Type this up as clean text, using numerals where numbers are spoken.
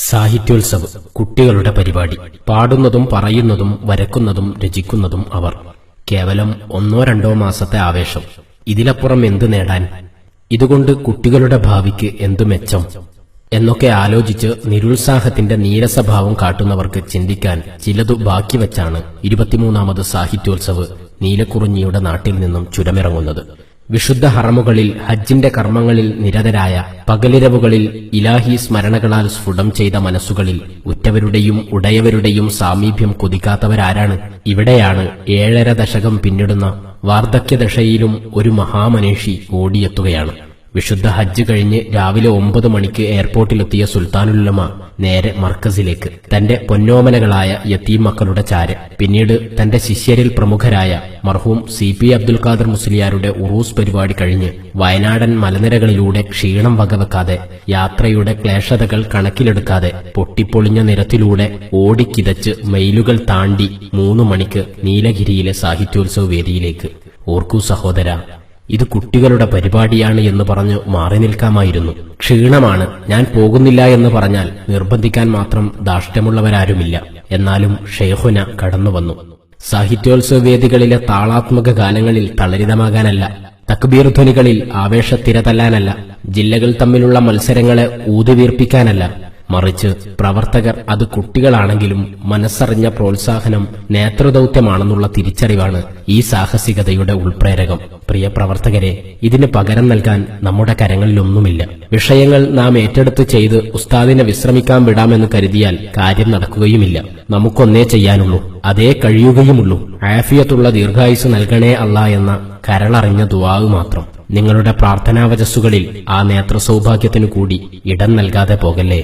സാഹിത്യോത്സവ് കുട്ടികളുടെ പരിപാടി. പാടുന്നതും പറയുന്നതും വരക്കുന്നതും രചിക്കുന്നതും അവർ. കേവലം 1-2 മാസത്തെ ആവേശം. ഇതിലപ്പുറം എന്തു നേടാൻ? ഇതുകൊണ്ട് കുട്ടികളുടെ ഭാവിക്ക് എന്തു മെച്ചം എന്നൊക്കെ ആലോചിച്ച് നിരുത്സാഹത്തിന്റെ നീരസഭാവം കാട്ടുന്നവർക്ക് ചിന്തിക്കാൻ ചിലതു ബാക്കി വച്ചാണ് 23ാമത് സാഹിത്യോത്സവ് നീലക്കുറിഞ്ഞിയുടെ നാട്ടിൽ നിന്നും ചുരമിറങ്ങുന്നത്. വിശുദ്ധ ഹറമുകളിൽ ഹജ്ജിന്റെ കർമ്മങ്ങളിൽ നിരതരായ, പകലിരവുകളിൽ ഇലാഹി സ്മരണകളാൽ സ്ഫുടം ചെയ്ത മനസ്സുകളിൽ ഉറ്റവരുടെയും ഉടയവരുടെയും സാമീപ്യം കൊതിക്കാത്തവരാരാണ്? ഇവിടെയാണ് 7.5 ദശകം പിന്നിടുന്ന വാർദ്ധക്യദശയിലും ഒരു മഹാമനീഷി ഓടിയെത്തുകയാണ്. വിശുദ്ധ ഹജ്ജ് കഴിഞ്ഞ് രാവിലെ 9 മണിക്ക് എയർപോർട്ടിലെത്തിയ സുൽത്താനുലുലമ നേരെ മർക്കസിലേക്ക്, തന്റെ പൊന്നോമനകളായ യതീം മക്കളുടെ ചാര്. പിന്നീട് തന്റെ ശിഷ്യരിൽ പ്രമുഖരായ മർഹൂം CP അബ്ദുൽ ഖാദർ മുസ്ലിയാരുടെ ഉറൂസ് പരിപാടി കഴിഞ്ഞ് വയനാടൻ മലനിരകളിലൂടെ ക്ഷീണം വകവെക്കാതെ, യാത്രയുടെ ക്ലേശതകൾ കണക്കിലെടുക്കാതെ പൊട്ടിപ്പൊളിഞ്ഞ നിരത്തിലൂടെ ഓടിക്കിതച്ച് മൈലുകൾ താണ്ടി 3 മണിക്ക് നീലഗിരിയിലെ സാഹിത്യോത്സവ വേദിയിലേക്ക്. ഓർക്കൂ സഹോദര, ഇത് കുട്ടികളുടെ പരിപാടിയാണ് എന്ന് പറഞ്ഞു മാറി നിൽക്കാമായിരുന്നു. ക്ഷീണമാണ്, ഞാൻ പോകുന്നില്ല എന്ന് പറഞ്ഞാൽ നിർബന്ധിക്കാൻ മാത്രം ധാർഷ്ട്യമുള്ളവരാരുമില്ല. എന്നാലും ഷെയ്ഖുന കടന്നുവന്നു. സാഹിത്യോത്സവ വേദികളിലെ താളാത്മക ഗാനങ്ങളിൽ തളരിതമാകാനല്ല, തക്ബീർ ധ്വനികളിൽ ആവേശത്തിര തല്ലാനല്ല, ജില്ലകൾ തമ്മിലുള്ള മത്സരങ്ങളെ ഊതിവീർപ്പിക്കാനല്ല, മറിച്ച് പ്രവർത്തകർ അത് കുട്ടികളാണെങ്കിലും മനസ്സറിഞ്ഞ പ്രോത്സാഹനം നേതൃദൌത്യമാണെന്നുള്ള തിരിച്ചറിവാണ് ഈ സാഹസികതയുടെ ഉൾപ്രേരകം. പ്രിയ പ്രവർത്തകരെ, ഇതിന് പകരം നൽകാൻ നമ്മുടെ കരങ്ങളിലൊന്നുമില്ല. വിഷയങ്ങൾ നാം ഏറ്റെടുത്ത് ചെയ്ത് ഉസ്താദിനെ വിശ്രമിക്കാൻ വിടാമെന്ന് കരുതിയാൽ കാര്യം നടക്കുകയുമില്ല. നമുക്കൊന്നേ ചെയ്യാനുള്ളൂ, അതേ കഴിയുകയുമുള്ളൂ. ആഫിയത്തുള്ള ദീർഘായുസ് നൽകണേ അല്ലാ എന്ന കരളറിഞ്ഞ ദുആവ് മാത്രം. നിങ്ങളുടെ പ്രാർത്ഥനാവചസ്സുകളിൽ ആ നേത്ര സൗഭാഗ്യത്തിനു കൂടി ഇടം നൽകാതെ പോകല്ലേ.